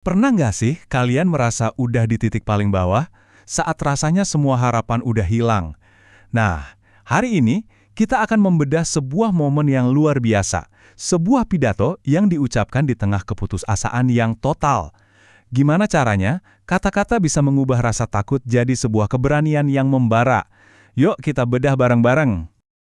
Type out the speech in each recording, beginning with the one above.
Pernah nggak sih kalian merasa udah di titik paling bawah saat rasanya semua harapan udah hilang? Nah, hari ini kita akan membedah sebuah momen yang luar biasa. Sebuah pidato yang diucapkan di tengah keputusasaan yang total. Gimana caranya? Kata-kata bisa mengubah rasa takut jadi sebuah keberanian yang membara. Yuk kita bedah bareng-bareng.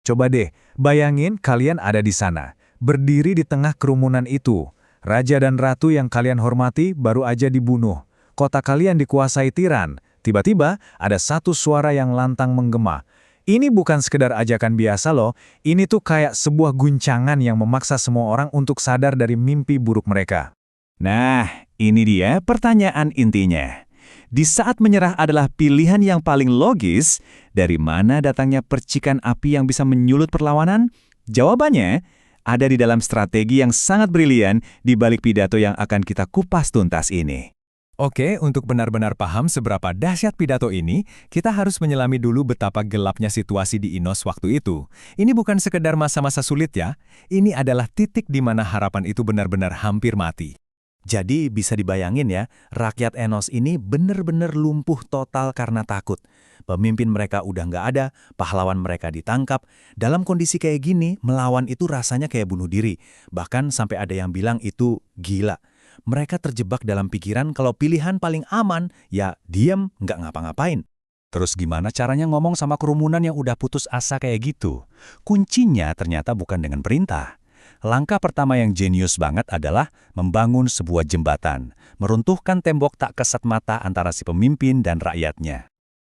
Coba deh, bayangin kalian ada di sana, berdiri di tengah kerumunan itu. Raja dan ratu yang kalian hormati baru aja dibunuh. Kota kalian dikuasai tiran. Tiba-tiba ada satu suara yang lantang menggema. Ini bukan sekedar ajakan biasa loh, ini tuh kayak sebuah guncangan yang memaksa semua orang untuk sadar dari mimpi buruk mereka. Nah, ini dia pertanyaan intinya. Di saat menyerah adalah pilihan yang paling logis, dari mana datangnya percikan api yang bisa menyulut perlawanan? Jawabannya ada di dalam strategi yang sangat brilian di balik pidato yang akan kita kupas tuntas ini. Oke, untuk benar-benar paham seberapa dahsyat pidato ini, kita harus menyelami dulu betapa gelapnya situasi di Inos waktu itu. Ini bukan sekedar masa-masa sulit ya, ini adalah titik di mana harapan itu benar-benar hampir mati. Jadi bisa dibayangin ya, rakyat Enos ini benar-benar lumpuh total karena takut. Pemimpin mereka udah nggak ada, pahlawan mereka ditangkap. Dalam kondisi kayak gini, melawan itu rasanya kayak bunuh diri. Bahkan sampai ada yang bilang itu gila. Mereka terjebak dalam pikiran kalau pilihan paling aman, ya diam, nggak ngapa-ngapain. Terus gimana caranya ngomong sama kerumunan yang udah putus asa kayak gitu? Kuncinya ternyata bukan dengan perintah. Langkah pertama yang jenius banget adalah membangun sebuah jembatan, meruntuhkan tembok tak kesat mata antara si pemimpin dan rakyatnya.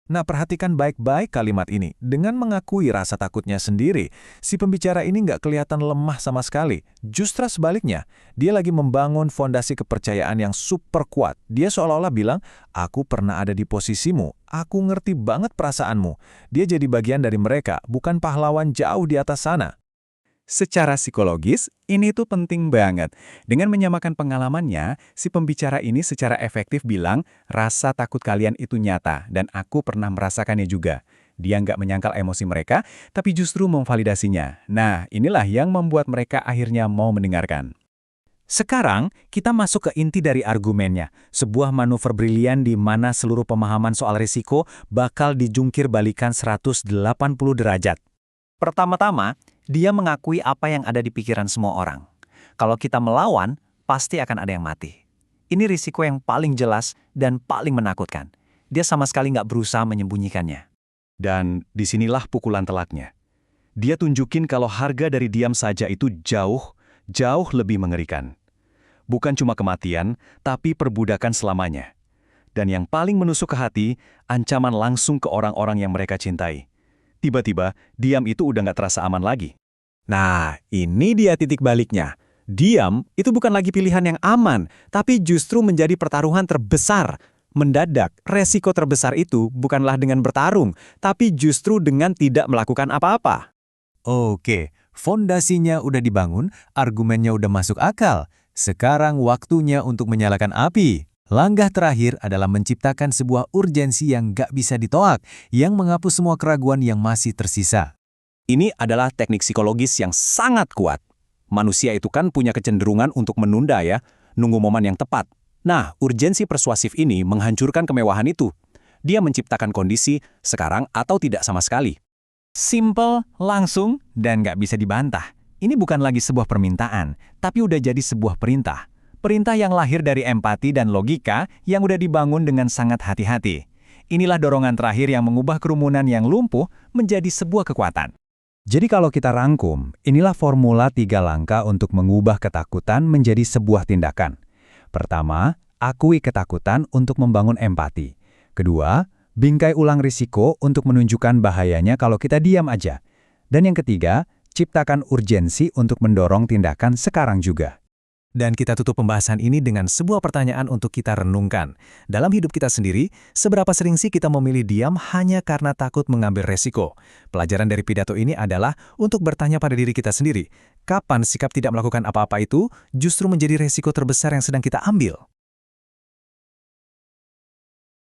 Nah, perhatikan baik-baik kalimat ini. Dengan mengakui rasa takutnya sendiri, si pembicara ini nggak kelihatan lemah sama sekali. Justru sebaliknya, dia lagi membangun fondasi kepercayaan yang super kuat. Dia seolah-olah bilang, aku pernah ada di posisimu, aku ngerti banget perasaanmu. Dia jadi bagian dari mereka, bukan pahlawan jauh di atas sana. Secara psikologis, ini tuh penting banget. Dengan menyamakan pengalamannya, si pembicara ini secara efektif bilang, rasa takut kalian itu nyata, dan aku pernah merasakannya juga. Dia nggak menyangkal emosi mereka, tapi justru memvalidasinya. Nah, inilah yang membuat mereka akhirnya mau mendengarkan. Sekarang, kita masuk ke inti dari argumennya. Sebuah manuver brilian di mana seluruh pemahaman soal risiko bakal dijungkir balikan 180 derajat. Pertama-tama, dia mengakui apa yang ada di pikiran semua orang. Kalau kita melawan, pasti akan ada yang mati. Ini risiko yang paling jelas dan paling menakutkan. Dia sama sekali nggak berusaha menyembunyikannya. Dan disinilah pukulan telaknya. Dia tunjukin kalau harga dari diam saja itu jauh lebih mengerikan. Bukan cuma kematian, tapi perbudakan selamanya. Dan yang paling menusuk ke hati, ancaman langsung ke orang-orang yang mereka cintai. Tiba-tiba, diam itu udah nggak terasa aman lagi. Nah, ini dia titik baliknya. Diam itu bukan lagi pilihan yang aman, tapi justru menjadi pertaruhan terbesar. Mendadak, resiko terbesar itu bukanlah dengan bertarung, tapi justru dengan tidak melakukan apa-apa. Oke, fondasinya udah dibangun, argumennya udah masuk akal. Sekarang waktunya untuk menyalakan api. Langkah terakhir adalah menciptakan sebuah urgensi yang gak bisa ditolak, yang menghapus semua keraguan yang masih tersisa. Ini adalah teknik psikologis yang sangat kuat. Manusia itu kan punya kecenderungan untuk menunda ya, nunggu momen yang tepat. Nah, urgensi persuasif ini menghancurkan kemewahan itu. Dia menciptakan kondisi sekarang atau tidak sama sekali. Simple, langsung, dan gak bisa dibantah. Ini bukan lagi sebuah permintaan, tapi udah jadi sebuah perintah. Perintah yang lahir dari empati dan logika yang udah dibangun dengan sangat hati-hati. Inilah dorongan terakhir yang mengubah kerumunan yang lumpuh menjadi sebuah kekuatan. Jadi kalau kita rangkum, inilah formula 3 langkah untuk mengubah ketakutan menjadi sebuah tindakan. Pertama, akui ketakutan untuk membangun empati. Kedua, bingkai ulang risiko untuk menunjukkan bahayanya kalau kita diam aja. Dan yang ketiga, ciptakan urgensi untuk mendorong tindakan sekarang juga. Dan kita tutup pembahasan ini dengan sebuah pertanyaan untuk kita renungkan. Dalam hidup kita sendiri, seberapa sering sih kita memilih diam hanya karena takut mengambil resiko? Pelajaran dari pidato ini adalah untuk bertanya pada diri kita sendiri, kapan sikap tidak melakukan apa-apa itu justru menjadi resiko terbesar yang sedang kita ambil?